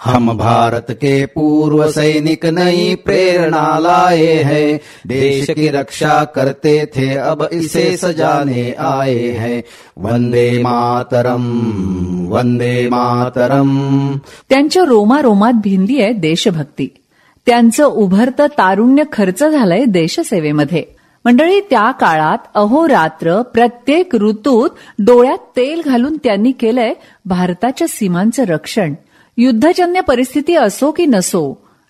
हम भारत के पूर्व सैनिक नई प्रेरणा लाए हैं, देश की रक्षा करते थे अब इसे सजाने आए हैं। वंदे मातरम, वंदे मातरम। त्यांच्या रोमारोमात भिनली आहे देशभक्ती. त्यांचं उभरतं तारुण्य खर्च झालंय देशसेवेमध्ये. मंडळी, त्या काळात अहोरात्र प्रत्येक ऋतूत डोळ्यात तेल घालून त्यांनी केलंय भारताच्या सीमांचं रक्षण. युद्धजन्य परिस्थिती असो की नसो,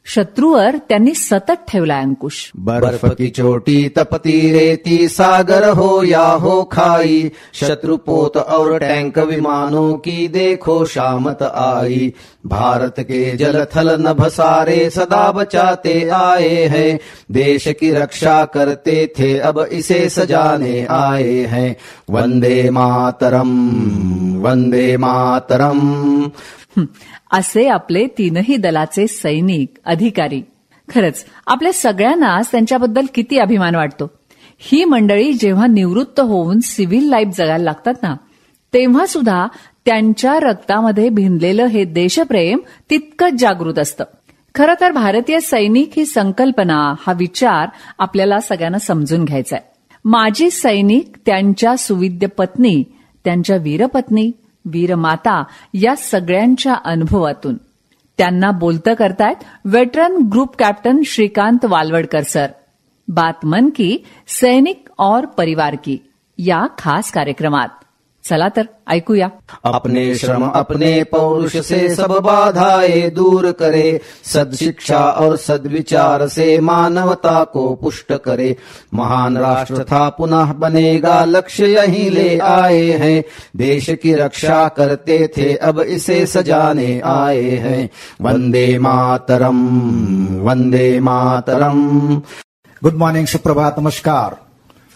शत्रूवर त्यांनी सतत ठेवला अंकुश. बर्फ की चोटी तपती रेती, सागर हो या हो खाई, शत्रुपोत और टैंक विमानों की देखो शामत आई। भारत के जल थल नभ सारे सदा बचाते आए हैं, देश की रक्षा करते थे अब इसे सजाने आए हैं। वंदे मातरम, वंदे मातरम। असे आपले तीनही दलाचे सैनिक, अधिकारी. खरंच आपल्या सगळ्यांनाच त्यांच्याबद्दल किती अभिमान वाटतो. ही मंडळी जेव्हा निवृत्त होऊन सिव्हिल लाईफ जगायला लागतात ना, तेव्हा सुद्धा त्यांच्या रक्तामध्ये भिनलेलं हे देशप्रेम तितकंच जागृत असतं. खरं तर भारतीय सैनिक ही संकल्पना, हा विचार आपल्याला सगळ्यांना समजून घ्यायचा आहे. माजी सैनिक, त्यांच्या सुविद्य पत्नी, त्यांच्या वीरपत्नी, वीरमाता या सगळ्यांच्या अनुभवातून. त्यांना बोलतं करतायत veteran group captain Shrikant Walwadkar sir. बात मन की सैनिक और परिवार की या खास कार्यक्रमात. चला तर ऐकूया. अपने श्रम अपने पौरुष से सब बाधाएं दूर करे, सद्शिक्षा और सद्विचार से मानवता को पुष्ट करे। महान राष्ट्र था पुनः बनेगा, लक्ष्य यही ले आए हैं, देश की रक्षा करते थे अब इसे सजाने आए हैं। वंदे मातरम, वंदे मातरम। गुड मॉर्निंग, सुप्रभात, नमस्कार.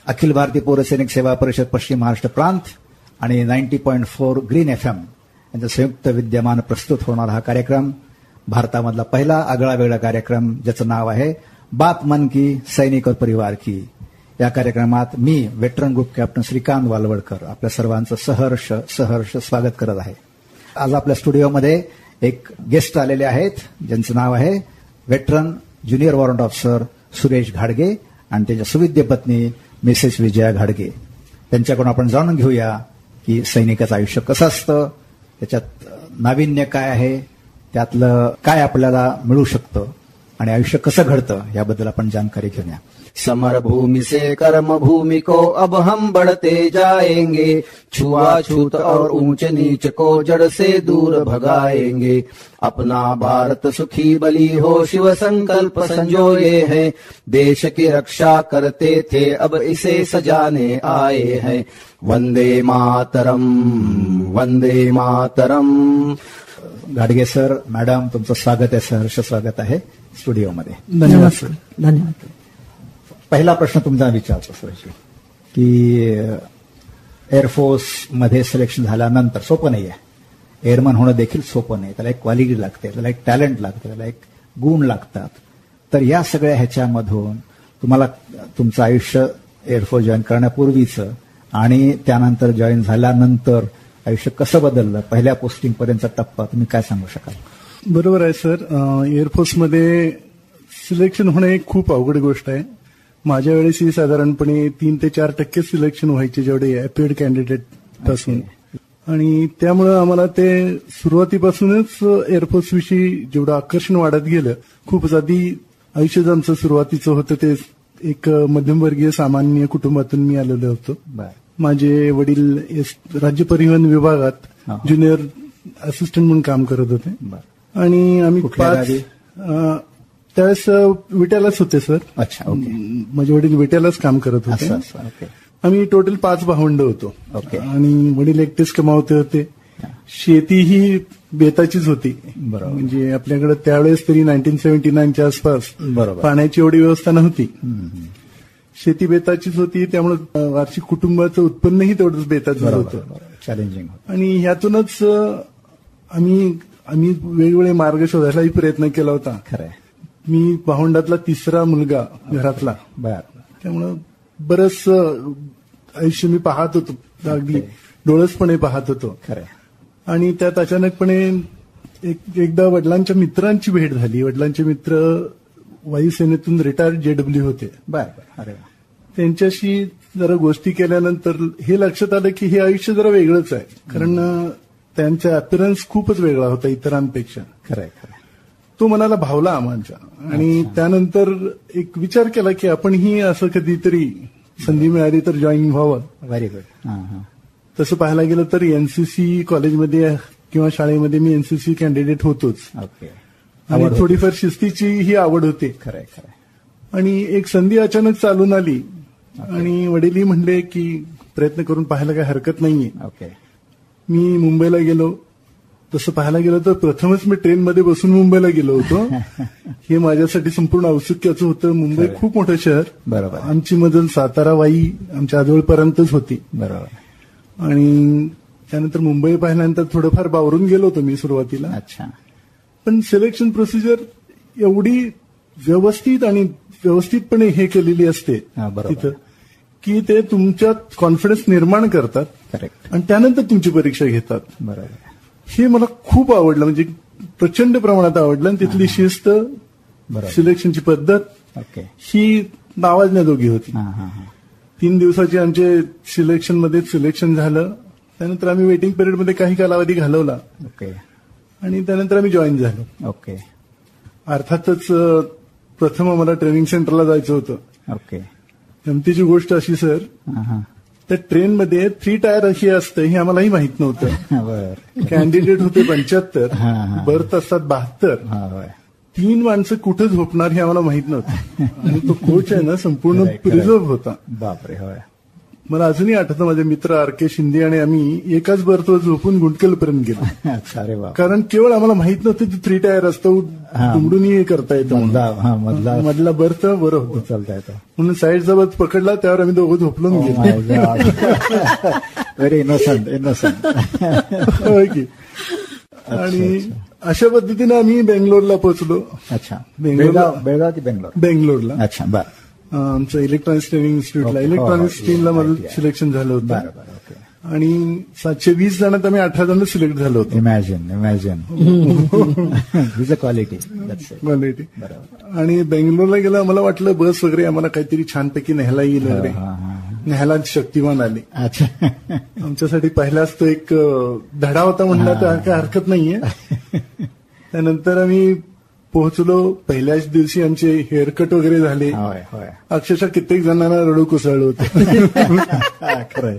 अखिल भारतीय पौर सैनिक सेवा परिषद पश्चिम महाराष्ट्र प्रांत आणि 90.4 ग्रीन FM यांचं संयुक्त विद्यमान प्रस्तुत होणारा हा कार्यक्रम भारतामधला पहिला आगळा वेगळा कार्यक्रम, ज्याचं नाव आहे बात मन की सैनिक और परिवार की. या कार्यक्रमात मी veteran group captain Shrikant Walawadkar आपल्या सर्वांचं सहर्ष स्वागत करत आहे. आज आपल्या स्टुडिओमध्ये एक गेस्ट आलेले आहेत, ज्यांचं नाव आहे veteran junior warrant officer Suresh घाडगे आणि त्यांच्या सुविद्य पत्नी मिसेस विजया घाडगे. त्यांच्याकडून आपण जाणून घेऊया की सैनिकाचं आयुष्य कसं असतं, त्याच्यात नाविन्य काय आहे, त्यातलं काय आपल्याला मिळू शकतं आणि आयुष्य कसं घडतं याबद्दल आपण जानकारी घेऊया. समर भूमि से कर्म भूमि को अब हम बढ़ते जाएंगे, छुआछूत और ऊंच नीच को जड़ से दूर भगाएंगे। अपना भारत सुखी बली हो शिव संकल्प संजोए हैं, देश की रक्षा करते थे अब इसे सजाने आए हैं। वंदे मातरम, वंदे मातरम. घाडगे सर, मॅडम, तुमचं स्वागत आहे, सहर्ष स्वागत आहे स्टुडिओमध्ये. धन्यवाद सर. धन्यवाद. पहिला प्रश्न तुमचा विचारतो सर की एअरफोर्स मध्ये सिलेक्शन झाल्यानंतर सोपं नाही आहे. एअरमन होणं देखील सोपं नाही. त्याला एक क्वालिटी लागते, त्याला एक टॅलेंट लागतं, त्याला एक गुण लागतात. तर या सगळ्या ह्याच्यामधून तुम्हाला तुमचं आयुष्य एअरफोर्स जॉईन करण्यापूर्वीचं आणि त्यानंतर जॉईन झाल्यानंतर आयुष्य कसं बदललं, पहिल्या पोस्टिंग पर्यंतचा टप्पा तुम्ही काय सांगू शकाल? बरोबर आहे सर. एअरफोर्समध्ये सिलेक्शन होणं एक खूप अवघड गोष्ट आहे. माझ्या वेळेसही साधारणपणे 3 ते 4% सिलेक्शन व्हायचे, जेवढे अपियर्ड कॅन्डिडेट पासून. आणि त्यामुळं आम्हाला ते सुरुवातीपासूनच एअरफोर्स विषयी जेवढं आकर्षण वाढत गेलं. खूपच आधी आयुष्यात आमचं सुरुवातीचं होतं ते एक मध्यमवर्गीय सामान्य कुटुंबातून मी आलेलो होतो. माझे वडील राज्य परिवहन विभागात ज्युनियर असिस्टंट म्हणून काम करत होते. आणि आम्ही त्यावेळेस विट्यालाच होते सर. अच्छा, ओके. माझे वडील विट्यालाच काम करत होते. आम्ही टोटल 5 भावंड होतो. आणि वडील एकटेच कमावते होते. शेती ही बेताचीच होती. बरोबर. म्हणजे आपल्याकडे त्यावेळेस तरी 1979च्या आसपास पाण्याची एवढी व्यवस्था नव्हती. शेती बेताचीच होती, त्यामुळे वार्षिक कुटुंबाचं उत्पन्नही तेवढंच बेताचं होतं. चॅलेंजिंग. आणि ह्यातूनच आम्ही वेगवेगळे मार्ग शोधायलाही प्रयत्न केला होता. खरंय. मी भावंडातला 3रा मुलगा घरातला. त्यामुळं बरंच आयुष्य मी पाहत होतो, अगदी डोळसपणे पाहत होतो. खरंय. आणि त्यात अचानकपणे एकदा वडिलांच्या मित्रांची भेट झाली. वडिलांचे मित्र वायुसेनेतून रिटायर्ड JW होते. बरं. अरे वा. त्यांच्याशी जरा गोष्टी केल्यानंतर हे लक्षात आलं की हे आयुष्य जरा वेगळंच आहे. कारण त्यांचा अपीरन्स खूपच वेगळा होता इतरांपेक्षा. खरंय. तो मनाला भावला आम्हाला. आणि त्यानंतर एक विचार केला की आपणही असं कधीतरी संधी मिळाली तर जॉईन व्हावं. Very good. तसं पाहायला गेलं तर एनसीसी कॉलेजमध्ये किंवा शाळेमध्ये मी एनसीसी कॅन्डिडेट होतोच. ओके. आणि थोडीफार शिस्तीची ही आवड होती. खरंय. आणि एक संधी अचानक चालून आली आणि वडीलही म्हणले की प्रयत्न करून पाहायला काही हरकत नाहीये. ओके. मी मुंबईला गेलो. तसं पाहायला गेलं तर प्रथमच मी ट्रेनमध्ये बसून मुंबईला गेलो होतो. हे माझ्यासाठी संपूर्ण औत्सुक्याचं होतं. मुंबई खूप मोठं शहर. बरोबर. आमची मजल सातारा वाई आमच्या आजवळपर्यंतच होती. बरोबर. आणि त्यानंतर मुंबई पाहिल्यानंतर थोडंफार बावरून गेलो होतो मी सुरुवातीला. अच्छा. पण सिलेक्शन प्रोसिजर एवढी व्यवस्थितपणे हे केलेली असते तिथं की ते तुमच्यात कॉन्फिडन्स निर्माण करतात. करेक्ट. आणि त्यानंतर तुमची परीक्षा घेतात. बरोबर. हे मला खूप आवडलं. म्हणजे प्रचंड प्रमाणात आवडलं. आणि तिथली शिस्त, सिलेक्शनची पद्धत ओके ही नावाजण्याजोगी होती. 3 दिवसाची आमचे सिलेक्शन झालं. त्यानंतर आम्ही वेटिंग पिरियडमध्ये काही कालावधी घालवला. ओके. आणि त्यानंतर आम्ही जॉईन झालो. ओके. अर्थातच प्रथम आम्हाला ट्रेनिंग सेंटरला जायचं होतं. ओके. गमतीची गोष्ट अशी सर, त्या ट्रेनमध्ये 3 टायर हे असतं हे आम्हालाही माहित नव्हतं. कॅन्डिडेट होते 75, बर्थ असतात 72. 3 माणसं कुठं झोपणार हे आम्हाला माहित नव्हतं. आणि तो कोच आहे ना संपूर्ण रिझर्व्ह होता. बापरे. होय. मला अजूनही आठवतं माझे मित्र RK शिंदे आणि आम्ही एकाच बर्थवर झोपून गुंटकलपर्यंत गेलो. अरे वा. कारण केवळ आम्हाला माहित नव्हतं की 3 टायर असतं दुमडून हे करता येतं. मधला बर्थ बरं होतं, चालता येतं म्हणून साईडचा बर्थ पकडला. त्यावर आम्ही दोघं झोपलो गेलो. Very innocent. की आणि अशा पद्धतीने आम्ही बेंगलोरला पोहोचलो. अच्छा. बेळगाव की बेंगलोरला. अच्छा. बरं. आमचं इलेक्ट्रॉनिक्स ट्रेनिंग इन्स्टिट्यूटला इलेक्ट्रॉनिक्स टीमला माझं सिलेक्शन झालं होतं. आणि 720 जणांत आम्ही 18 जण सिलेक्ट झालो होतो. Imagine quality. आणि बेंगलोरला गेलं. आम्हाला वाटलं बस वगैरे आम्हाला काहीतरी छानपैकी न्यायला येईल वगैरे. न्यायला शक्तिमान आली. अच्छा. आमच्यासाठी पहिलाच तो एक धडा होता म्हणला तर काय हरकत नाहीये. त्यानंतर आम्ही पोहोचलो. पहिल्याच दिवशी आमचे हेअरकट वगैरे झाले. अक्षरशः कित्येक जणांना रडू कोसळलं होतं. खरंय.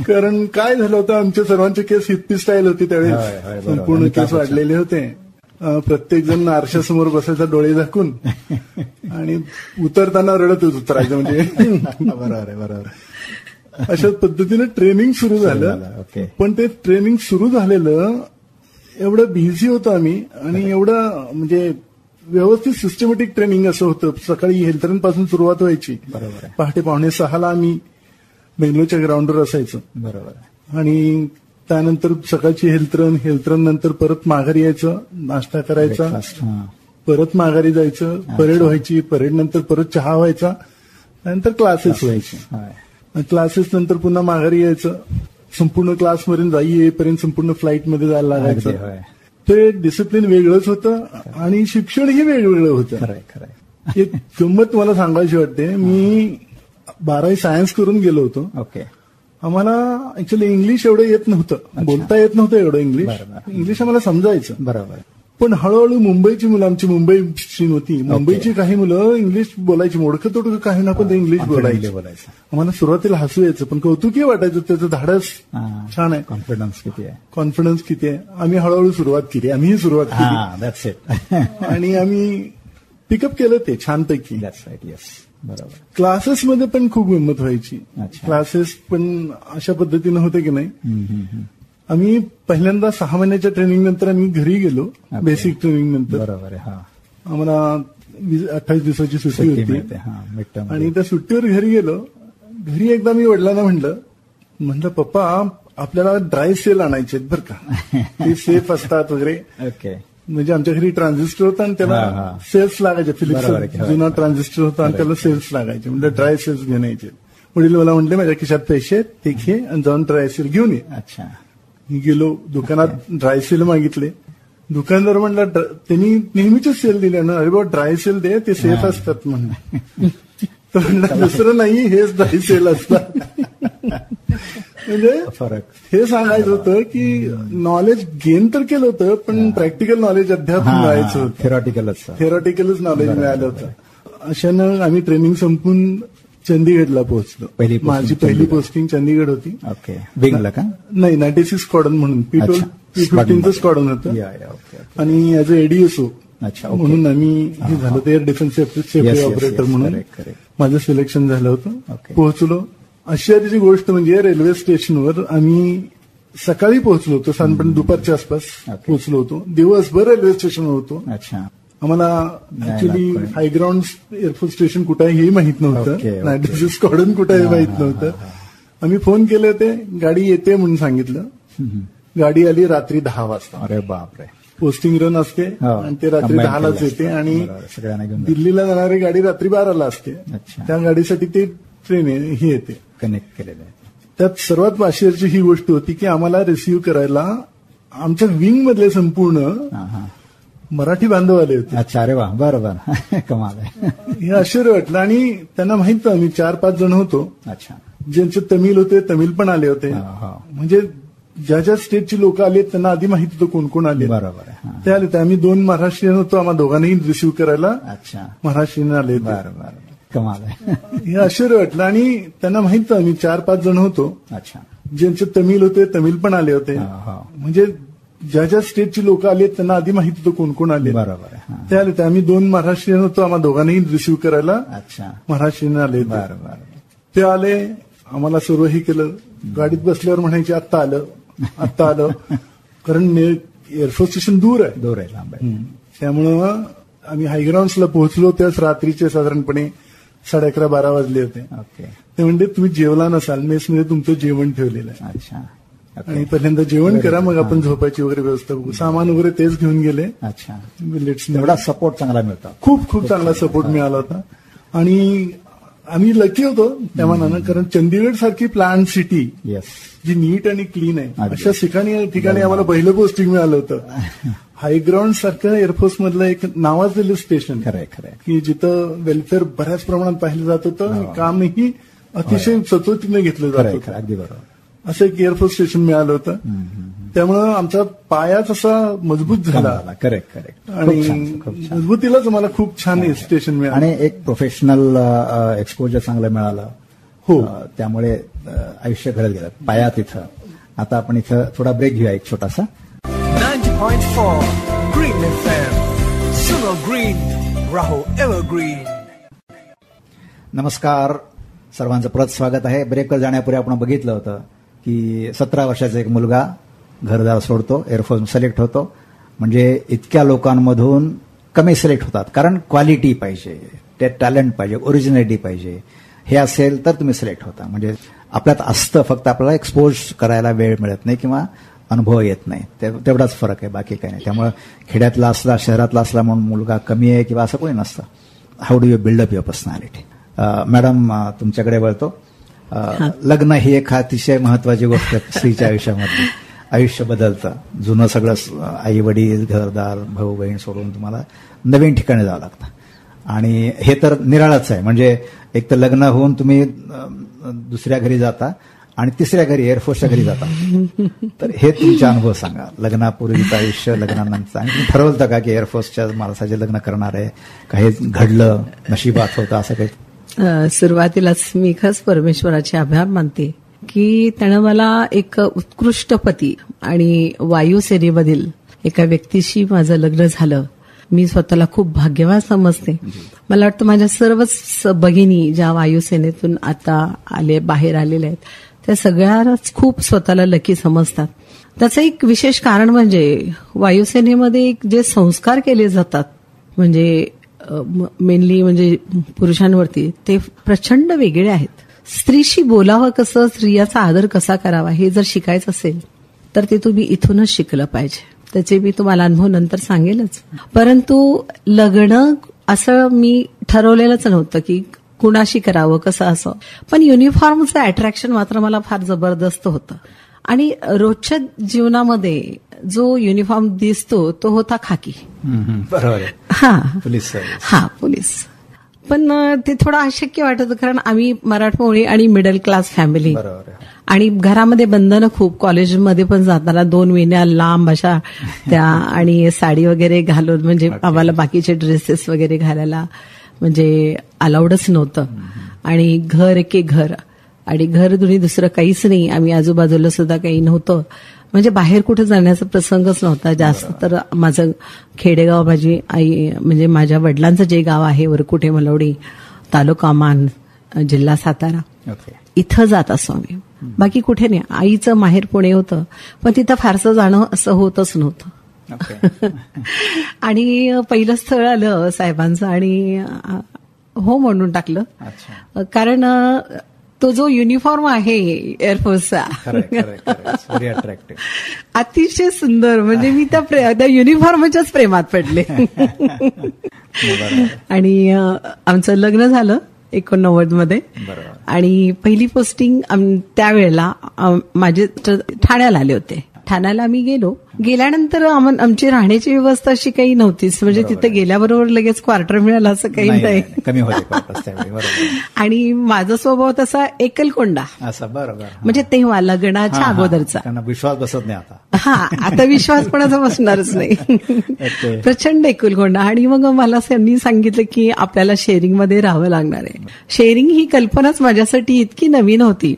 कारण काय झालं होतं आमच्या सर्वांचे केस हिप्पी स्टाईल होती त्यावेळेस. संपूर्ण केस वाढलेले होते. प्रत्येक जण आरशासमोर बसायचा डोळे झाकून आणि उतरताना रडतच उतरायचं. म्हणजे बरोबर. अशा पद्धतीने ट्रेनिंग सुरू झालं. पण ते ट्रेनिंग सुरू झालेलं एवढं बिझी होतो आम्ही. आणि एवढं म्हणजे व्यवस्थित सिस्टमॅटिक ट्रेनिंग असं होतं. सकाळी हेल्थरन पासून सुरुवात व्हायची. पहाटे 5:45 आम्ही बेंगलोरच्या ग्राउंडवर असायचो. बरोबर. आणि त्यानंतर सकाळची हेल्थरन नंतर परत माघारी यायचं, नाश्ता करायचा, परत माघारी जायचं, परेड व्हायची. परेड नंतर परत चहा व्हायचा. त्यानंतर क्लासेस व्हायचे. क्लासेस नंतर पुन्हा माघारी यायचं. संपूर्ण क्लासपर्यंत येईपर्यंत संपूर्ण फ्लाईटमध्ये जायला लागायचं. ते डिसिप्लिन वेगळंच होतं आणि शिक्षणही वेगवेगळं होतं. एक गंमत मला सांगायची वाटते. मी 12वी सायन्स करून गेलो होतो. ओके. आम्हाला ऍक्च्युअली इंग्लिश एवढं येत नव्हतं. बोलता येत नव्हतं एवढं इंग्लिश आम्हाला समजायचं. बरोबर. पण हळूहळू मुंबईची मुलं, आमची मुंबई स्ट्रीम होती, मुंबईची काही मुलं इंग्लिश बोलायची. मोडकं तोडकं काही ना पण ते इंग्लिश बोलायचं. आम्हाला सुरुवातीला हसू यायचं पण कौतुकही वाटायचं. त्याचं धाडस छान आहे. कॉन्फिडन्स किती आहे. आम्ही हळूहळू सुरुवात केली. आम्हीही सुरुवात केली आणि आम्ही पिकअप केलं ते छानपैकी. बरोबर. क्लासेसमध्ये पण खूप गंमत व्हायची. क्लासेस पण अशा पद्धतीनं होते की नाही. आम्ही पहिल्यांदा 6 महिन्याच्या ट्रेनिंग नंतर आम्ही घरी गेलो. बेसिक ट्रेनिंग नंतर. बरोबर. आम्हाला 28 दिवसाची सुट्टी होती. आणि त्या सुट्टीवर घरी गेलो. घरी एकदा मी वडिलांना म्हणलं पप्पा आपल्याला ड्राय सेल आणायचे आहेत बरं का. ते सेफ असतात वगैरे. ओके. म्हणजे आमच्या घरी ट्रान्झिस्टर होता आणि त्याला सेल्स लागायचे. फिलिप्स जुना ट्रान्झिस्टर होता आणि त्याला सेल्स लागायचे. म्हणजे ड्राय सेल्स घेऊन यायचे. वडील मला म्हटले माझ्या खिशात पैसे आहेत ते घे आणि जाऊन ड्राय सेल घेऊन ये. अच्छा. मी गेलो दुकानात ड्राय सेल मागितले. दुकानदार म्हणला त्यांनी नेहमीच सेल दिले ना, अरे बाबा ड्राय सेल दे, ते सेफ असतात म्हणून. तर म्हणला दुसरं नाही, हेच ड्राय सेल असतात. म्हणजे फरक हे सांगायचं होतं की नॉलेज गेन तर केलं होतं, पण प्रॅक्टिकल नॉलेज अद्याप मिळायचं होतं. थेरॉटिकलच नॉलेज मिळालं होतं. अशानं आम्ही ट्रेनिंग संपून चंदीगडला पोहोचलो. माझी पहिली पोस्टिंग चंदीगड होती. ओके. विंगला का? नाही, 96 स्क्वॉड्रन म्हणून P-15चं स्क्वॉड्रन होतं. आणि ऍज अ एडीएसओ म्हणून आम्ही हे झालं होतं, एअर डिफेन्स सेफ्टी ऑपरेटर म्हणून माझं सिलेक्शन झालं होतं. पोहोचलो. आश्चर्याची गोष्ट म्हणजे रेल्वे स्टेशनवर आम्ही सकाळी पोहोचलो होतो, साधारणपणे दुपारच्या आसपास पोहोचलो होतो. दिवसभर रेल्वे स्टेशनवर होतो. आम्हाला ऍक्च्युली हायग्राऊंड एअरफोर्स स्टेशन कुठं आहे हे माहित नव्हतं, 96 स्क्वॉड्रन कुठं आहे माहित नव्हतं. आम्ही फोन केले होते, गाडी येते म्हणून सांगितलं. गाडी आली रात्री 10 वाजता. अरे बापरे. पोस्टिंग रन असते आणि ते रात्री 10लाच येते, आणि दिल्लीला जाणारी गाडी रात्री 12ला असते. त्या गाडीसाठी ती ट्रेन ही येते, कनेक्ट केलेलं आहे. त्यात सर्वात आश्चर्याची ही गोष्ट होती की आम्हाला रिसिव्ह करायला आमच्या विंग मधले संपूर्ण मराठी बांधव आले होते. अच्छा. अरे वा. बरोबर. कमाल आहे. हे आश्चर्य वाटलं. आणि त्यांना माहित होतं आम्ही 4-5 जण होतो. अच्छा. ज्यांचे तमिळ होते, तमिळ पण आले होते. म्हणजे ज्या ज्या स्टेटची लोक आले त्यांना आधी माहित होतं कोण कोण आले. बरोबर. ते आले. आम्ही 2 महाराष्ट्रीयन होतो. आम्हाला दोघांनाही रिसिव्ह करायला महाराष्ट्रीयन आले होते. बरोबर. कमाल आहे. हे आश्चर्य वाटलं. आणि त्यांना माहित होतं आम्ही 4-5 जण होतो. अच्छा. ज्यांचे तमिळ होते, तमिळ पण आले होते. म्हणजे ज्या ज्या स्टेटची लोक आले त्यांना आधी माहित होतं कोण कोण आले. बरोबर. ते आले. आम्ही 2 महाराष्ट्रीयन होतो. आम्हाला दोघांनाही रिसिव्ह करायला महाराष्ट्रीयन आले. ते आले. आम्हाला सर्व हे केलं. गाडीत बसल्यावर म्हणायचे आत्ता आलं, आत्ता आलं. कारण एअरफोर्स स्टेशन दूर आहे, लांब आहे. त्यामुळं आम्ही हायग्राऊंड्सला पोहोचलो त्याच रात्रीचे साधारणपणे 11:30-12 वाजले होते. ते म्हणजे तुम्ही जेवला नसाल, मेसमध्ये तुमचं जेवण ठेवलेलं आहे. अच्छा. आणि पहिल्यांदा जेवण करा, मग आपण झोपायची वगैरे व्यवस्था बघू. सामान वगैरे तेच घेऊन गेले. अच्छा. एवढा सपोर्ट चांगला मिळतो. खूप चांगला सपोर्ट मिळाला होता. आणि आम्ही लकी होतो त्या मानानं, कारण चंदीगड सारखी प्लांट सिटी जी नीट आणि क्लीन आहे, अशा ठिकाणी आम्हाला पहिलं पोस्टिंग मिळालं होतं. हायग्राऊंड सारखं एअरफोर्स मधलं एक नावाजलेलं स्टेशन की जिथं वेलफेअर बऱ्याच प्रमाणात पाहिलं जात होतं आणि कामही अतिशय सचोटीने घेतलं जात होतं. अगदी बरोबर. असं एक एअरफोर्स स्टेशन मिळालं होतं. त्यामुळं आमचा पायाच असा मजबूत झाला. करेक्ट. आणि मजबूतीलाच मला खूप छान स्टेशन मिळालं. आणि एक प्रोफेशनल एक्सपोजर चांगलं मिळालं. हो. त्यामुळे आयुष्य घडत गेलं पाया तिथं. आता आपण इथं थोडा ब्रेक घेऊया, एक छोटासा. 90.4 Green FM. Suno Green, Raho Evergreen. नमस्कार, सर्वांचं परत स्वागत आहे. ब्रेकवर जाण्यापूर्वी आपण बघितलं होतं की 17 वर्षाचा एक मुलगा घरदार सोडतो, एअरफोर्स सिलेक्ट होतो. म्हणजे इतक्या लोकांमधून कमी सिलेक्ट होतात, कारण क्वालिटी पाहिजे, ते टॅलेंट पाहिजे, ओरिजिनॅलिटी पाहिजे. हे असेल तर तुम्ही सिलेक्ट होता. म्हणजे आपल्यात असतं, फक्त आपल्याला एक्सपोज करायला वेळ मिळत नाही किंवा अनुभव येत नाही. तेवढाच फरक आहे, बाकी काही नाही. त्यामुळे खेड्यातला असला, शहरातला असला म्हणून मुलगा कमी आहे किंवा असं कोणी नसतं. How do you build up your personality? Madam, तुमच्याकडे वळतो. लग्न ही एक अतिशय महत्वाची गोष्ट आहे स्त्रीच्या आयुष्यामध्ये. आयुष्य बदलतं. जुनं सगळं आई वडील, घरदार, भाऊ बहीण सोडून तुम्हाला नवीन ठिकाणी जावं लागतं. आणि हे तर निराळच आहे. म्हणजे एक तर लग्न होऊन तुम्ही दुसऱ्या घरी जाता आणि तिसऱ्या घरी एअरफोर्सच्या घरी जाता. तर हे तुमचे अनुभव सांगा, लग्नापूर्वीचं आयुष्य, लग्नानंतर. आणि तुम्ही ठरवलं का की एअरफोर्सच्या माणसाचे लग्न करणार आहे? काही घडलं, नशिबात होतं असं काही? सुरुवातीलाच मी खास परमेश्वराचे आभार मानते की त्यानं मला एक उत्कृष्ट पती आणि वायुसेनेमधील एका व्यक्तीशी माझं लग्न झालं. मी स्वतःला खूप भाग्यवान समजते. मला वाटतं माझ्या सर्वच भगिनी ज्या वायुसेनेतून आता बाहेर आलेल्या आहेत, त्या सगळ्याच खूप स्वतःला लकी समजतात. त्याचं एक विशेष कारण म्हणजे वायुसेनेमध्ये जे संस्कार केले जातात, म्हणजे मेनली म्हणजे पुरुषांवरती, ते प्रचंड वेगळे आहेत. स्त्रीशी बोलावं कसं, स्त्रियाचा आदर कसा करावा हे जर शिकायचं असेल तर ते तुम्ही इथूनच शिकलं पाहिजे. त्याचे मी तुम्हाला अनुभव नंतर सांगेलच. परंतु लग्न असं मी ठरवलेलंच नव्हतं की कुणाशी करावं, कसं असं. पण युनिफॉर्मचं अट्रॅक्शन मात्र मला फार जबरदस्त होतं. आणि रोजच्या जीवनामध्ये जो युनिफॉर्म दिसतो तो होता खाकी. बरोबर आहे. हा पोलीस. हा पोलीस. पण ते थोडं अशक्य वाटत होतं, कारण आम्ही मराठमोळी आणि मिडल क्लास फॅमिली, आणि घरामध्ये बंधनं खूप. कॉलेजमध्ये पण जाताना 2 वेण्या लांब अशा त्या, आणि साडी वगैरे घालून, म्हणजे आम्हाला बाकीचे ड्रेसेस वगैरे घालायला म्हणजे अलाउडच नव्हतं. आणि घर एके घर, आणि घर दुसरं काहीच नाही. आम्ही आजूबाजूला सुद्धा काही नव्हतं, म्हणजे बाहेर कुठे जाण्याचा प्रसंगच नव्हता जास्त. तर माझं खेडेगाव, माझी आई म्हणजे माझ्या वडिलांचं जे गाव आहे वरकुटे मलवडी, तालुका मान, जिल्हा सातारा, इथं जात असो आम्ही. बाकी कुठे नाही. आईचं माहेर पुणे होतं, पण तिथं फारसं जाणं असं होतच नव्हतं. आणि पहिलं स्थळ आलं साहेबांचं, आणि हो म्हणून टाकलं. कारण तो जो युनिफॉर्म आहे एअरफोर्सचा अतिशय सुंदर, म्हणजे मी त्या युनिफॉर्मच्याच प्रेमात पडले. आणि आमचं लग्न झालं 89 मध्ये, आणि पहिली पोस्टिंग त्यावेळेला माझे ठाण्याला आले होते. ठाण्याला आम्ही गेल्यानंतर आमची राहण्याची व्यवस्था अशी काही नव्हतीच, म्हणजे तिथे गेल्याबरोबर लगेच क्वार्टर मिळालं असं काही नाही. कमी होते. आणि माझा स्वभाव तसा एकलकोंडा असा. बरोबर. म्हणजे तेव्हा लग्नाच्या अगोदरचा विश्वास बसत नाही आता. आता विश्वास कोणाचा बसणारच नाही. प्रचंड एकलकोंडा. आणि मग मला त्यांनी सांगितलं की आपल्याला शेअरिंग मध्ये राहावं लागणार आहे. शेअरिंग ही कल्पनाच माझ्यासाठी इतकी नवीन होती,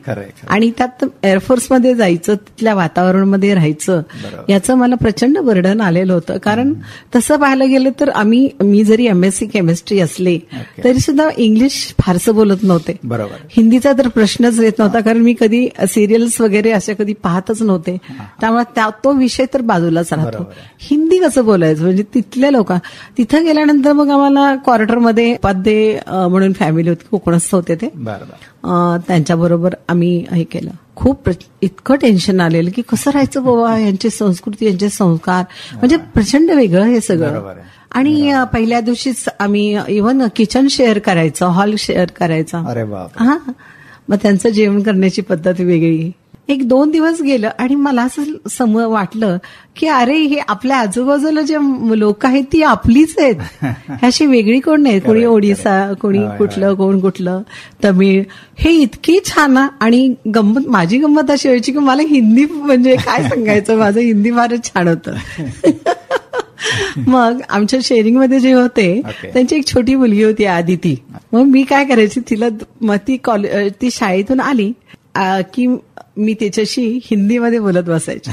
आणि त्यात एअरफोर्समध्ये जायचं, तिथल्या वातावरणामध्ये राहायचं, याचं मला प्रचंड बर्डन आलेलं होतं. कारण तसं पाहायला गेलं तर मी जरी MSc केमिस्ट्री असले तरी सुद्धा इंग्लिश फारसं बोलत नव्हते. हिंदीचा तर प्रश्नच येत नव्हता, कारण मी कधी सिरियल्स वगैरे असे कधी पाहतच नव्हते. त्यामुळे तो विषय तर बाजूलाच राहतो. हिंदी कसं बोलायचं, म्हणजे तिथल्या लोक. तिथं गेल्यानंतर मग आम्हाला क्वार्टरमध्ये उपाध्ये म्हणून फॅमिली होती, कोकणस्थ होते ते, त्यांच्याबरोबर आम्ही हे केलं. खूप इतकं टेन्शन आलेलं की कसं राहायचं बाबा, यांची संस्कृती, यांचे संस्कार, म्हणजे प्रचंड वेगळं हे सगळं. आणि पहिल्या दिवशीच आम्ही इव्हन किचन शेअर करायचं, हॉल शेअर करायचा. हा, मग त्यांचं जेवण करण्याची पद्धत वेगळी. 1-2 दिवस गेलं आणि मला असं वाटलं की अरे हे आपल्या आजूबाजूला जे लोक आहेत ती आपलीच आहेत, अशी वेगळी कोण नाही. कोणी ओडिसा, कोणी कुठलं, कोण कुठलं, तमिळ. हे इतकी छान. आणि माझी गंमत अशी व्हायची की मला हिंदी म्हणजे काय सांगायचं, माझं हिंदी फारच छान होतं. मग आमच्या शेअरिंगमध्ये जे होते त्यांची एक छोटी मुलगी होती आदिती. मग मी काय करायची, तिला मग ती शाळेतून आली की मी तिच्याशी हिंदीमध्ये बोलत बसायची.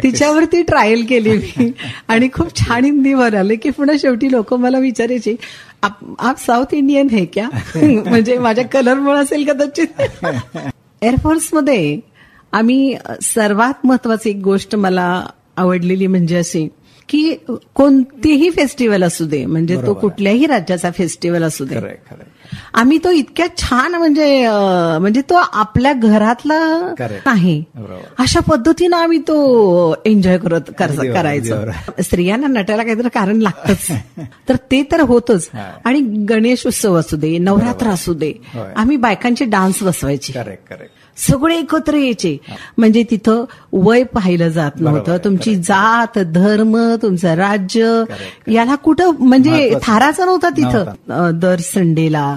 तिच्यावरती ट्रायल केली मी आणि खूप छान हिंदी वर आले की पुन्हा शेवटी लोक मला विचारायचे आप साऊथ इंडियन है क्या? म्हणजे माझ्या कलरमुळे असेल कदाचित. एअरफोर्समध्ये आम्ही सर्वात महत्वाची एक गोष्ट मला आवडलेली म्हणजे अशी की कोणतेही फेस्टिवल असू दे, म्हणजे तो कुठल्याही राज्याचा फेस्टिवल असू दे, आम्ही तो इतक्या छान म्हणजे तो आपल्या घरातला आहे अशा पद्धतीनं आम्ही तो एन्जॉय करायचो. स्त्रियांना नटायला काहीतरी कारण लागतच, तर ते तर होतच. आणि गणेश उत्सव असू दे, नवरात्र असू दे, आम्ही बायकांचे डान्स बसवायचे, सगळे एकत्र यायचे. म्हणजे तिथं वय पाहिलं जात नव्हतं, तुमची जात, धर्म, तुमचं राज्य याला कुठं म्हणजे थाराचा नव्हता तिथं. दर संडेला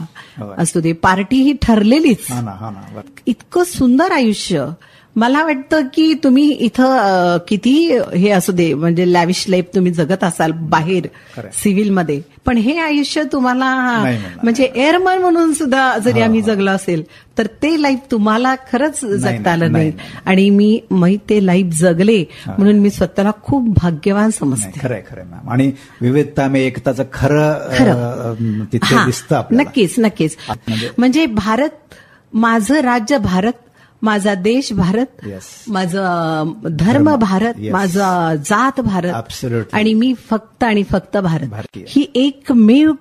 असू दे पार्टी ही ठरलेलीच. इतकं सुंदर आयुष्य. मला वाटतं की तुम्ही इथं किती हे असू दे, म्हणजे लॅविश लाईफ तुम्ही जगत असाल बाहेर सिव्हिलमध्ये, पण हे आयुष्य तुम्हाला म्हणजे एअरमॅन म्हणून सुद्धा जरी आम्ही जगलो असेल तर ते लाईफ तुम्हाला खरंच जगता आलं नाही. आणि मी ते लाईफ जगले म्हणून मी स्वतःला खूप भाग्यवान समजते. खरंय मॅम. आणि विविधता में एकताचं खरं तिथे दिसतं. नक्कीच. म्हणजे भारत, माझं राज्य भारत, माझा देश भारत, माझं धर्म भारत, माझा जात भारत, आणि मी फक्त आणि फक्त भारत. ही एकमेव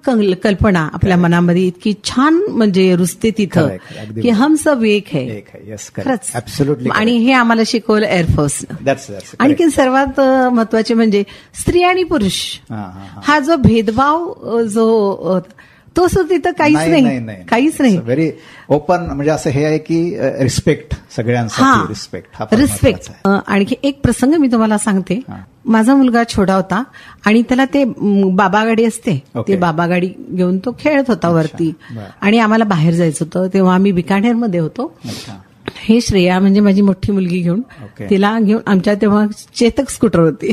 कल्पना आपल्या मनामध्ये इतकी छान म्हणजे रुजते तिथं की हम सब एक है. खरंच. आणि हे आम्हाला शिकवलं एअरफोर्सनं. आणखी सर्वात महत्वाचे म्हणजे स्त्री आणि पुरुष हा जो भेदभाव जो तो असं तिथं काहीच नाही, काहीच नाही. व्हेरी ओपन, म्हणजे असं हे आहे की रिस्पेक्ट सगळ्यांसाठी, रिस्पेक्ट. आणखी एक प्रसंग मी तुम्हाला सांगते. माझा मुलगा छोटा होता आणि त्याला ते बाबा गाडी असते, ते बाबा गाडी घेऊन तो खेळत होता वरती, आणि आम्हाला बाहेर जायचं होतं. तेव्हा आम्ही बिकानेरमध्ये होतो. हे श्रेया म्हणजे माझी मोठी मुलगी घेऊन, तिला घेऊन, आमच्या तेव्हा चेतक स्कूटर होती,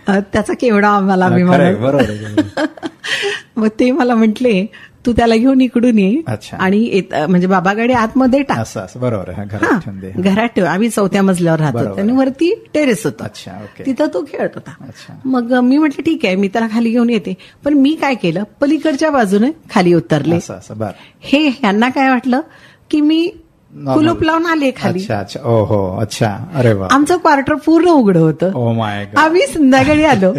त्याचा केवढा आम्हाला अभिमान. मग ते मला म्हटले तू त्याला घेऊन इकडून ये आणि म्हणजे बाबा गाडी आतमध्ये टाक, बरोबर, घरात ठेव. आम्ही 4थ्या मजल्यावर राहतो आणि वरती टेरेस होता, तिथं तो खेळत होता. मग मी म्हटलं ठीक आहे, मी त्याला खाली घेऊन येते. पण मी काय केलं, पलीकडच्या बाजूने खाली उतरले. हे यांना काय वाटलं की मी कुलूप लावून आले खाली. ओहो, अच्छा, अरे वा. आमचं क्वार्टर पूर्ण उघडं होतं. आम्ही संध्याकाळी आलो,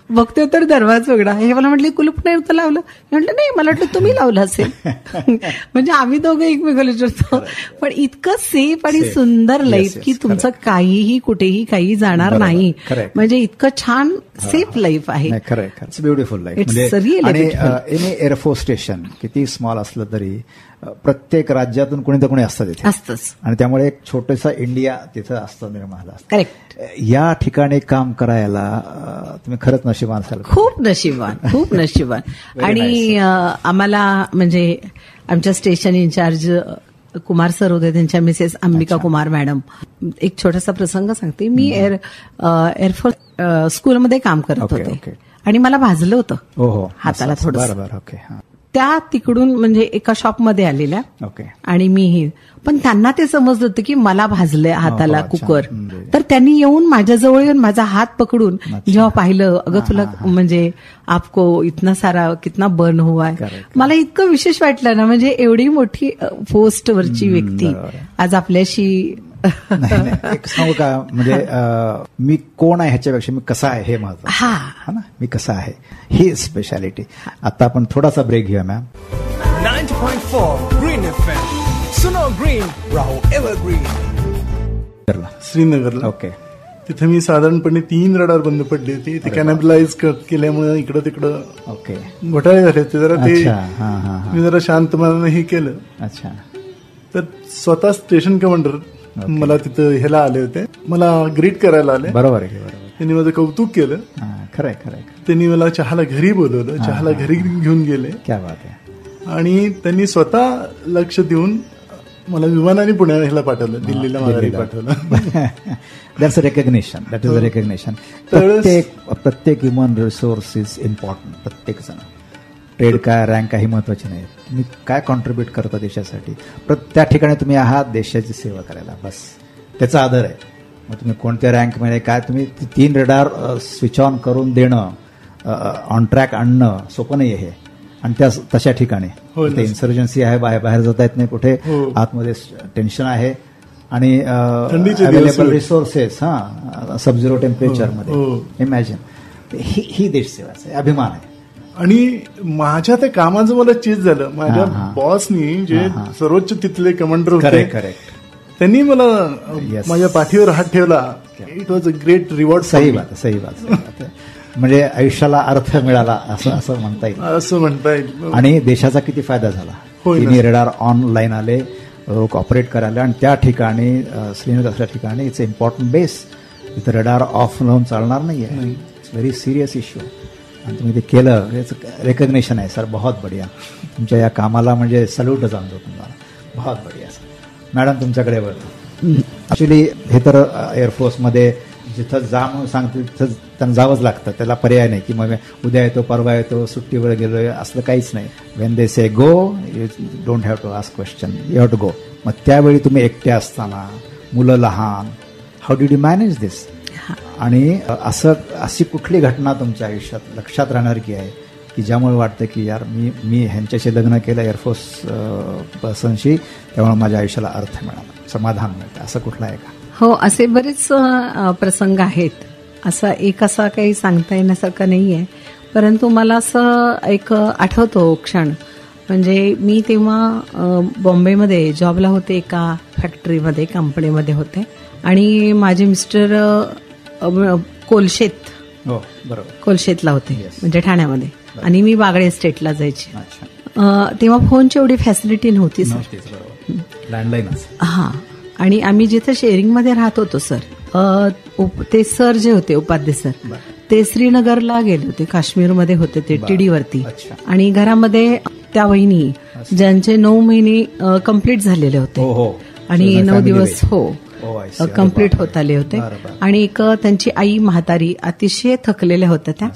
बघतोय तर दरवाजा उघडा. हे मला म्हटले कुलूप नाही होतं लावलं. म्हटलं नाही, मला वाटलं तुम्ही लावलं असेल. म्हणजे आम्ही दोघं एकमेकाला जोडतो. पण इतकं सेफ आणि सुंदर लाईफ की तुमचं काहीही कुठेही काही जाणार नाही. म्हणजे इतकं छान सेफ लाईफ आहे. It's beautiful life. आणि एनी एअरफोर्स स्टेशन किती स्मॉल असलं तरी प्रत्येक राज्यातून कोणी ना कोणी असतं तिथे, असतंच. आणि त्यामुळे एक छोटंसं इंडिया तिथं असतं निर्माण झालं. करेक्ट. या ठिकाणी काम करायला तुम्ही खरंच नशिबान असाल. खूप नशिबान, खूप नशिबान. आणि आम्हाला म्हणजे आमच्या स्टेशन इन्चार्ज कुमार सर होते, त्यांच्या मिसेस अंबिका कुमार मॅडम. एक छोटासा प्रसंग सांगते. मी एअरफोर्स स्कूलमध्ये काम करत होते आणि मला भाजलं होतं हाताला थोडं. त्या तिकडून म्हणजे एका शॉपमध्ये आलेल्या, आणि मीही. पण त्यांना ते समजलं होतं की मला भाजलंय हाताला कुकर. तर त्यांनी येऊन माझ्याजवळ येऊन माझा हात पकडून जेव्हा पाहिलं, अगं तुला म्हणजे आपको इतना सारा कितना बर्न हुआ आहे. मला इतकं विशेष वाटलं ना, म्हणजे एवढी मोठी पोस्टवरची व्यक्ती आज आपल्याशी. एक सांगू का, म्हणजे मी कोण आहे ह्याच्यापेक्षा मी कसा आहे हे महत्त्वाचं. हा ना, मी कसा आहे ही स्पेशालिटी. आता आपण थोडासा ब्रेक घेऊया मॅम. 90.4 ग्रीन FM, सुनो ग्रीन, राहो एव्हरग्रीन. श्रीनगरला. ओके. तिथे मी साधारणपणे 3 रडार बंद पडले होते. ते कॅनबलाइज केल्यामुळे इकडं तिकडं घोटाळे झाले होते जरा. ते मी जरा शांत मनाने हे केलं. अच्छा. तर स्वतः स्टेशन कमांडर मला तिथं ह्याला आले होते, मला ग्रीट करायला आले. बरोबर आहे, बरोबर. त्यांनी माझं कौतुक केलं. खरंय खरंय. त्यांनी मला चहाला घरी बोलवलं, चहाला घरी घेऊन गेले. क्या बात आहे. आणि त्यांनी स्वतः लक्ष देऊन मला विमानाने पुण्याला पाठवलं, दिल्लीला माघारी पाठवलं. That's a recognition, that is a recognition. प्रत्येक ह्युमन रिसोर्स इज इम्पॉर्टंट. प्रत्येक जण ट्रेड काय, रँक काही महत्वाची नाही. तुम्ही काय कॉन्ट्रीब्यूट करता देशासाठी, त्या ठिकाणी तुम्ही आहात देशाची सेवा करायला, बस त्याचा आदर आहे. मग तुम्ही कोणत्या रँकमध्ये काय, तुम्ही 3 रडार स्विच ऑन करून देणं, ऑन ट्रॅक आणणं सोपं नाही आहे. आणि त्या तशा ठिकाणी इन्सर्जन्सी आहे, बाहेर जाता येत नाही कुठे, आतमध्ये टेन्शन आहे, आणि अवेलेबल रिसोर्सेस, सबझिरो टेम्परेचरमध्ये. इमॅजिन, ही देशसेवाचा अभिमान आहे. आणि माझ्या त्या कामाचं मला चीज झालं. माझ्या बॉसनी जे सर्वोच्च तिथले कमांडर होते, त्यांनी मला माझ्या पाठीवर हात ठेवला. It was a great reward. सही बात. म्हणजे आयुष्याला अर्थ मिळाला असं म्हणता येईल. आणि देशाचा किती फायदा झाला. तिन्ही रेडार ऑनलाईन आले, लोक ऑपरेट करायला, आणि त्या ठिकाणी श्रीनगर असल्या ठिकाणी इट्स इम्पॉर्टंट बेस. तिथे रेडार ऑफ लावून चालणार नाहीये. It's very serious issue. आणि तुम्ही ते केलं, याचं रेकग्नेशन आहे सर. बहुत बढिया. तुमच्या या कामाला म्हणजे सल्यूट जाणतो तुम्हाला. बहुत बढिया सर. मॅडम तुमच्याकडे बघा. ऍक्च्युली हे तर एअरफोर्समध्ये जिथं जा म्हणून सांगते तिथं त्यांना जावंच लागतं. त्याला पर्याय नाही की मग उद्या येतो, परवा येतो, सुट्टीवर गेलोय, असलं काहीच नाही. When they say go, you don't have to ask question, you have to go. मग त्यावेळी तुम्ही एकटे असताना, मुलं लहान, how did you manage this? आणि अशी कुठली घटना तुमच्या आयुष्यात लक्षात राहणार की आहे की ज्यामुळे वाटतं की यार मी ह्यांच्याशी लग्न केलं एअरफोर्स पर्सनशी, त्यामुळे माझ्या आयुष्याला अर्थ मिळाला, समाधान मिळतं, असं कुठलं आहे का? हो, असे बरेच प्रसंग आहेत. असा काही सांगता येण्यासारखं नाहीये. परंतु मला असं एक आठवतो क्षण. म्हणजे मी तेव्हा बॉम्बेमध्ये जॉबला होते, एका फॅक्टरीमध्ये, कंपनीमध्ये होते. आणि माझे मिस्टर कोलशेत हो बरोबर. कोलशेतला होते म्हणजे ठाण्यामध्ये, आणि मी बागळे एस्टेटला जायची. अच्छा. तेव्हा फोनची एवढी फॅसिलिटी नव्हती सर. बरोबर, लँडलाईनच. हा, आणि आम्ही जिथे शेअरिंगमध्ये राहत होतो सर, ते सर जे होते उपाध्ये सर, ते श्रीनगरला गेले होते, काश्मीरमध्ये होते ते टीडीवरती. आणि घरामध्ये त्या वहिनी ज्यांचे 9 महिने कंप्लीट झालेले होते आणि 9 दिवस कंप्लीट होत आले होते. आणि एक त्यांची आई म्हातारी अतिशय थकलेल्या होत्या त्या,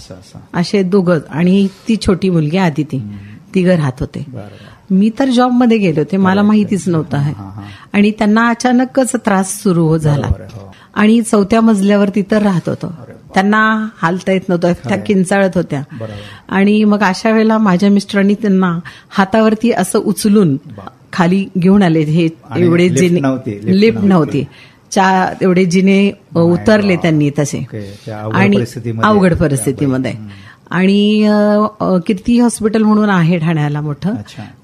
असे दोघं, आणि ती छोटी मुलगी आदिती, तिघं राहत होते. मी तर जॉबमध्ये गेले होते, मला माहितीच नव्हतं आहे. आणि त्यांना अचानकच त्रास सुरू झाला आणि 4थ्या मजल्यावर तिथं राहत होतं. त्यांना हालता येत नव्हतं, त्या किंचाळत होत्या. आणि मग अशा वेळेला माझ्या मिस्टरांनी त्यांना हातावरती असं उचलून खाली घेऊन आले. हे एवढे जिने, लिफ्ट नव्हती, एवढे जिने उतरले त्यांनी तसे, आणि अवघड परिस्थितीमध्ये. आणि कीर्ती हॉस्पिटल म्हणून आहे ठाण्याला मोठं,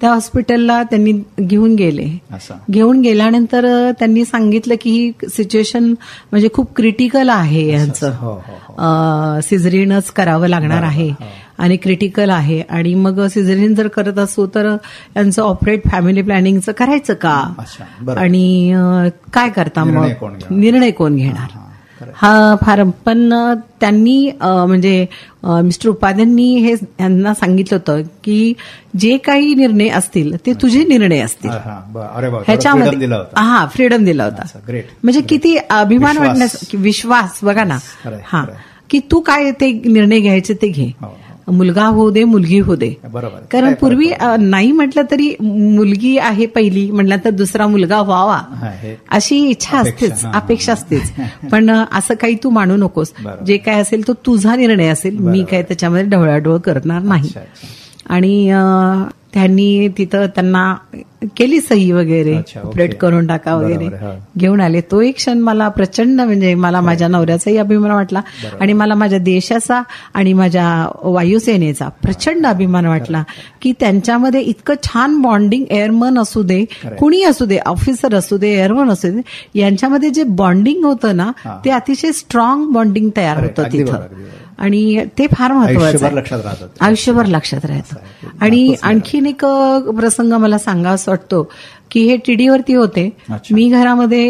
त्या हॉस्पिटलला त्यांनी घेऊन गेले. घेऊन गेल्यानंतर त्यांनी सांगितलं की ही सिच्युएशन म्हणजे खूप क्रिटिकल आहे, यांचं सिझरिनच करावं लागणार आहे आणि क्रिटिकल आहे. आणि मग सिझरिन जर करत असू तर यांचं ऑपरेट फॅमिली प्लॅनिंगचं करायचं का, आणि काय करता, मग निर्णय कोण घेणार, हा फार. पण त्यांनी म्हणजे मिस्टर उपाध्यांनी हे यांना सांगितलं होतं की जे काही निर्णय असतील ते तुझे निर्णय असतील, ह्याच्यामध्ये फ्रीडम दिला होता. म्हणजे किती अभिमान वाटण्यास, विश्वास बघा ना, हा, की तू काय ते निर्णय घ्यायचे ते घे, मुलगा होऊ दे मुलगी होऊ दे. कारण पूर्वी नाही म्हटलं तरी मुलगी आहे पहिली म्हटलं तर दुसरा मुलगा व्हावा अशी इच्छा असतेच, अपेक्षा असतेच. पण असं काही तू मानू नकोस, जे काय असेल तो तुझा निर्णय असेल, मी काय त्याच्यामध्ये ढवळाढवळ करणार नाही. आणि त्यांनी तिथं त्यांना केली सही वगैरे, ऑपरेट करून टाका वगैरे, घेऊन आले. तो एक क्षण मला प्रचंड, म्हणजे मला माझ्या नवऱ्याचाही अभिमान वाटला आणि मला माझ्या देशाचा आणि माझ्या वायुसेनेचा प्रचंड अभिमान वाटला की त्यांच्यामध्ये इतकं छान बॉन्डिंग, एअरमन असू दे, कुणी असू दे, ऑफिसर असू दे, एअरमन असू दे, यांच्यामध्ये जे बॉन्डिंग होतं ना, ते अतिशय स्ट्रॉंग बॉन्डिंग तयार होतं तिथं. आणि ते फार महत्वाचं आहे, आयुष्यभर लक्षात राहतं. आणि आणखीन एक प्रसंग मला सांगावासा वाटतो की हे टीडीवरती होते, मी घरामध्ये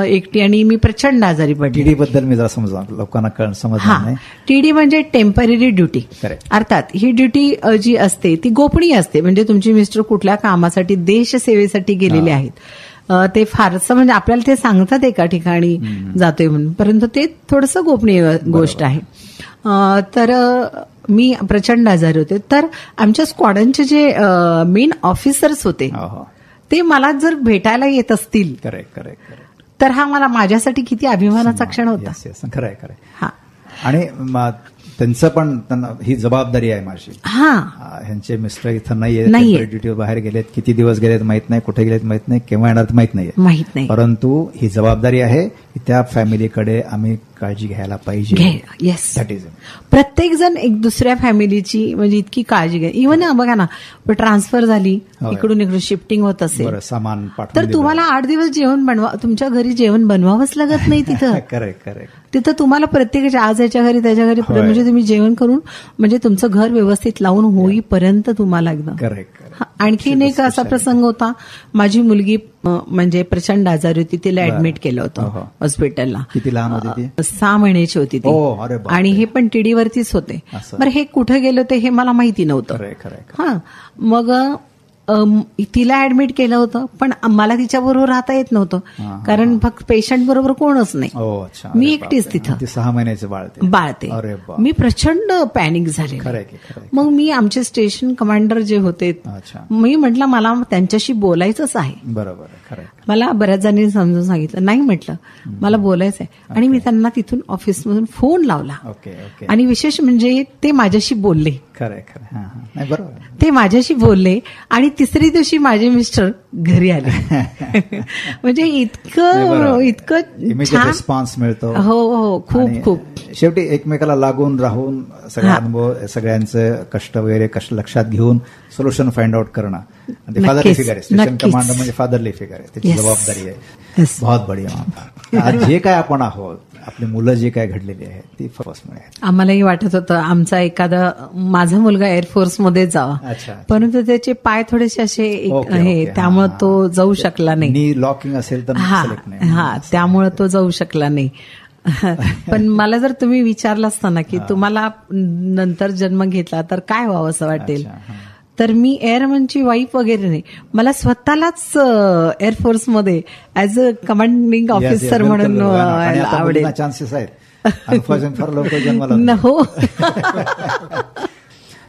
एकटी, आणि मी प्रचंड आजारी पडली. टीडी बद्दल मी जरा समजा लोकांना समजणार नाही. टीडी म्हणजे टेम्पररी ड्युटी. अर्थात ही ड्युटी जी असते ती गोपनीय असते, म्हणजे तुमचे मिस्टर कुठल्या कामासाठी, देशसेवेसाठी गेलेले आहेत, ते फारसं म्हणजे आपल्याला ते सांगतात एका ठिकाणी जातोय म्हणून, परंतु ते थोडंसं गोपनीय गोष्ट आहे. तर मी प्रचंड आजारी होते. तर आमच्या स्क्वॉडनचे जे मेन ऑफिसर्स होते ते मला जर भेटायला येत असतील तर हा मला माझ्यासाठी किती अभिमानाचा क्षण होता. खरंय खरंय. हा, आणि त्यांचं पण त्यांना ही जबाबदारी आहे माझी. ह्यांचे मिस्टर इथं नाहीये, ड्युटीवर बाहेर गेलेत, किती दिवस गेलेत माहित नाही, कुठे गेलेत माहित नाही, केव्हा येणार माहित नाही, परंतु ही जबाबदारी आहे की त्या फॅमिलीकडे आम्ही काळजी घ्यायला पाहिजे. Yes, that is. प्रत्येक जण एक दुसऱ्या फॅमिलीची म्हणजे इतकी काळजी घ्या. इव्हन बघा ना, ट्रान्सफर झाली, इकडून इकडून शिफ्टिंग होत असेल, सामान तर तुम्हाला 8 दिवस जेवण बनवा, तुमच्या घरी जेवण बनवावंच लागत नाही तिथं. करेक्ट. तिथं तुम्हाला प्रत्येकाच्या आज याच्या घरी त्याच्या घरी म्हणजे तुम्ही जेवण करून म्हणजे तुमचं घर व्यवस्थित लावून होईपर्यंत तुम्हाला एकदम. आणखीन एक असा प्रसंग होता, माझी मुलगी म्हणजे प्रचंड आजारी होती, तिला ऍडमिट केलं होतं हॉस्पिटलला. किती लहान होती ती? 6 महिन्याची होती ती, आणि हे पण टीडीवरतीच होते. बरं, हे कुठे गेले होते हे मला माहिती नव्हतं. मग तिला ऍडमिट केलं होतं, पण मला तिच्याबरोबर राहता येत नव्हतं, कारण फक्त पेशंट बरोबर कोणच नाही, मी एकटीच तिथं. 6 महिन्याचे बाळते. मी प्रचंड पॅनिक झाले. मग मी आमचे स्टेशन कमांडर जे होते, मी म्हटलं मला त्यांच्याशी बोलायचंच आहे. बरोबर. मला बऱ्याच जणांनी समजून सांगितलं, नाही म्हटलं मला बोलायचंय. आणि मी त्यांना तिथून ऑफिसमधून फोन लावला, आणि विशेष म्हणजे ते माझ्याशी बोलले. ते माझ्याशी बोलले, आणि 3री दिवशी माझे मिस्टर घरी आले. म्हणजे इतकं छान रिस्पॉन्स मिळतो. हो, खूप. शेवटी एकमेकाला लागून राहून सगळा अनुभव, सगळ्यांचं कष्ट वगैरे लक्षात घेऊन सोल्युशन फाइंड आउट करणं, फादरली फिगर आहे. स्टेशन कमांडर म्हणजे फादरली फिगर आहे, त्याची जबाबदारी आहे. बहुत बढिया. आज जे काय आपण आहोत आपली मुलं जे काय घडलेली आहेत ती फर्स्टमध्ये आहेत. आम्हालाही वाटत होतं आमचा माझा मुलगा एअरफोर्समध्ये जावा, अच्छा. परंतु त्याचे पाय थोडेसे असे ओके, आहे, ओके. त्यामुळे हा, तो जाऊ शकला नाही. नी लॉकिंग असेल तर select नाही. हा, त्यामुळे तो जाऊ शकला नाही. पण मला जर तुम्ही विचारलं असताना की तुम्हाला नंतर जन्म घेतला तर काय व्हावं असं वाटेल, तर मी एअरमनची वाईफ वगैरे नाही, मला स्वतःलाच एअरफोर्समध्ये ॲज अ कमांडिंग ऑफिसर म्हणून आवडेल. चान्सेस आहेत फार लवकर जन्माला. हो.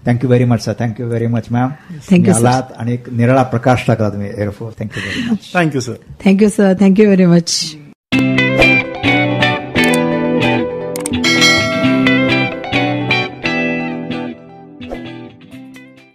Thank you very much sir. Thank you very much ma'am. Thank you आलात आणि एक निराळा प्रकाश टाकला तुम्ही air force. Thank you very much. Thank you sir. Thank you sir. Thank you very much.